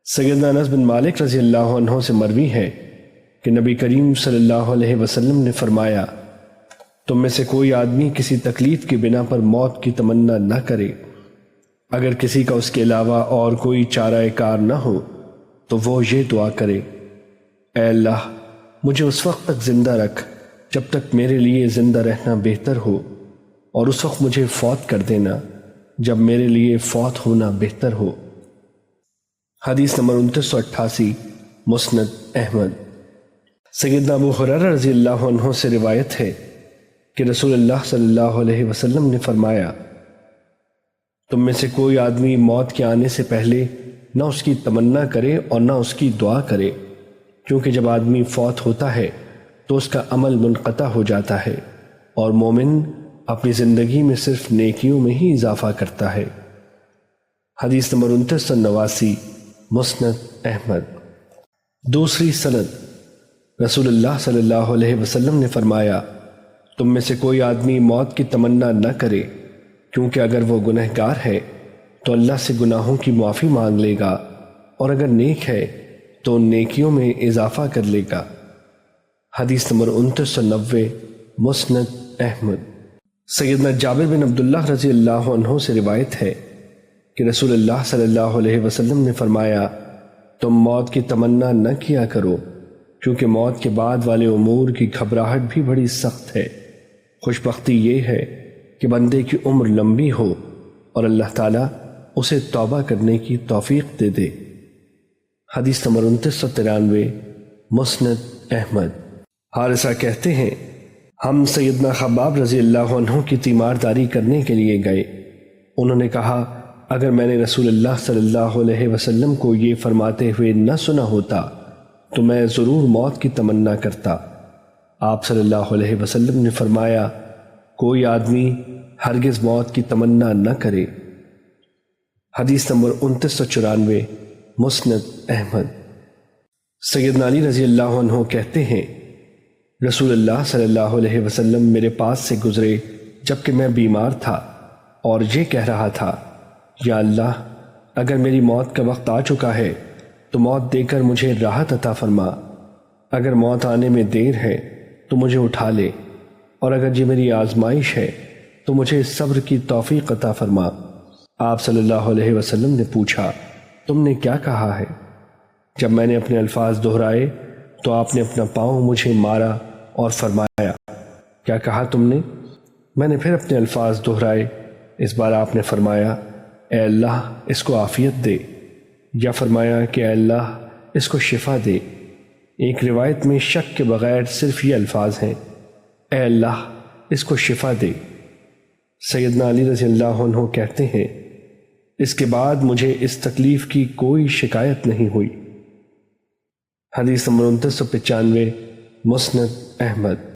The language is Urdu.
سیدنا انس بن مالک رضی اللہ عنہ سے مروی ہے کہ نبی کریم صلی اللہ علیہ وسلم نے فرمایا، تم میں سے کوئی آدمی کسی تکلیف کی بنا پر موت کی تمنا نہ کرے، اگر کسی کا اس کے علاوہ اور کوئی چارہ کار نہ ہو تو وہ یہ دعا کرے، اے اللہ مجھے اس وقت تک زندہ رکھ جب تک میرے لیے زندہ رہنا بہتر ہو، اور اس وقت مجھے فوت کر دینا جب میرے لیے فوت ہونا بہتر ہو۔ حدیث نمبر 2988، مسند احمد۔ سیدنا ابو ہریرہ رضی اللہ عنہ سے روایت ہے کہ رسول اللہ صلی اللہ علیہ وسلم نے فرمایا، تم میں سے کوئی آدمی موت کے آنے سے پہلے نہ اس کی تمنا کرے اور نہ اس کی دعا کرے، کیونکہ جب آدمی فوت ہوتا ہے تو اس کا عمل منقطع ہو جاتا ہے، اور مومن اپنی زندگی میں صرف نیکیوں میں ہی اضافہ کرتا ہے۔ حدیث نمبر 2989، مسند احمد۔ دوسری سند، رسول اللہ صلی اللہ علیہ وسلم نے فرمایا، تم میں سے کوئی آدمی موت کی تمنا نہ کرے، کیونکہ اگر وہ گنہگار ہے تو اللہ سے گناہوں کی معافی مانگ لے گا، اور اگر نیک ہے تو نیکیوں میں اضافہ کر لے گا۔ حدیث نمبر 2990، مسند احمد۔ سیدنا جابر بن عبداللہ رضی اللہ عنہ سے روایت ہے کہ رسول اللہ صلی اللہ علیہ وسلم نے فرمایا، تم موت کی تمنا نہ کیا کرو، کیونکہ موت کے بعد والے امور کی گھبراہٹ بھی بڑی سخت ہے۔ خوش بختی یہ ہے کہ بندے کی عمر لمبی ہو اور اللہ تعالیٰ اسے توبہ کرنے کی توفیق دے دے۔ حدیث نمبر 2993، مسند احمد۔ حارثہ کہتے ہیں، ہم سیدنا خباب رضی اللہ عنہ کی تیمارداری کرنے کے لیے گئے۔ انہوں نے کہا، اگر میں نے رسول اللہ صلی اللہ علیہ وسلم کو یہ فرماتے ہوئے نہ سنا ہوتا تو میں ضرور موت کی تمنا کرتا۔ آپ صلی اللہ علیہ وسلم نے فرمایا، کوئی آدمی ہرگز موت کی تمنا نہ کرے۔ حدیث نمبر 2994، مسند احمد۔ سیدنا علی رضی اللہ عنہ کہتے ہیں، رسول اللہ صلی اللہ علیہ وسلم میرے پاس سے گزرے جبکہ میں بیمار تھا، اور یہ کہہ رہا تھا، یا اللہ اگر میری موت کا وقت آ چکا ہے تو موت دے کر مجھے راحت عطا فرما، اگر موت آنے میں دیر ہے تو مجھے اٹھا لے، اور اگر یہ میری آزمائش ہے تو مجھے صبر کی توفیق عطا فرما۔ آپ صلی اللہ علیہ وسلم نے پوچھا، تم نے کیا کہا ہے؟ جب میں نے اپنے الفاظ دہرائے تو آپ نے اپنا پاؤں مجھے مارا اور فرمایا، کیا کہا تم نے؟ میں نے پھر اپنے الفاظ دہرائے۔ اس بار آپ نے فرمایا، اے اللہ اس کو عافیت دے، یا فرمایا کہ اے اللہ اس کو شفا دے۔ ایک روایت میں شک کے بغیر صرف یہ الفاظ ہیں، اے اللہ اس کو شفا دے۔ سیدنا علی رضی اللہ عنہ کہتے ہیں، اس کے بعد مجھے اس تکلیف کی کوئی شکایت نہیں ہوئی۔ حدیث نمبر 2995، مسند احمد۔